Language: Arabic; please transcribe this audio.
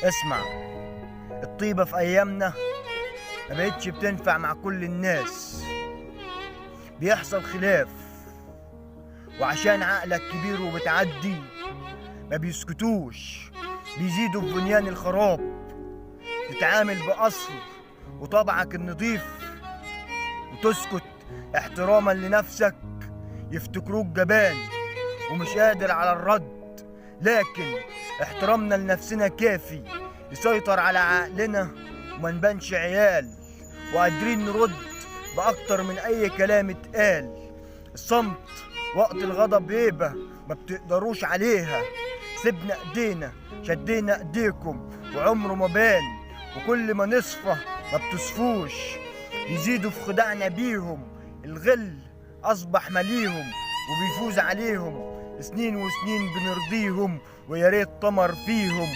اسمع، الطيبة في أيامنا ما بقتش بتنفع مع كل الناس. بيحصل خلاف، وعشان عقلك كبير وبتعدي ما بيسكتوش، بيزيدوا في بنيان الخراب. تتعامل بأصل وطبعك النضيف وتسكت احتراما لنفسك، يفتكروك جبان ومش قادر على الرد. لكن احترامنا لنفسنا كافي يسيطر على عقلنا وما نبانش عيال، وقادرين نرد بأكتر من أي كلام اتقال. الصمت وقت الغضب هيبة ما بتقدروش عليها. سيبنا ايدينا شدينا ايديكم وعمره ما بان، وكل ما نصفى ما بتصفوش. يزيدوا في خداعنا بيهم، الغل أصبح مليهم وبيفوز عليهم. سنين وسنين بنرضيهم ويا ريت طمر فيهم.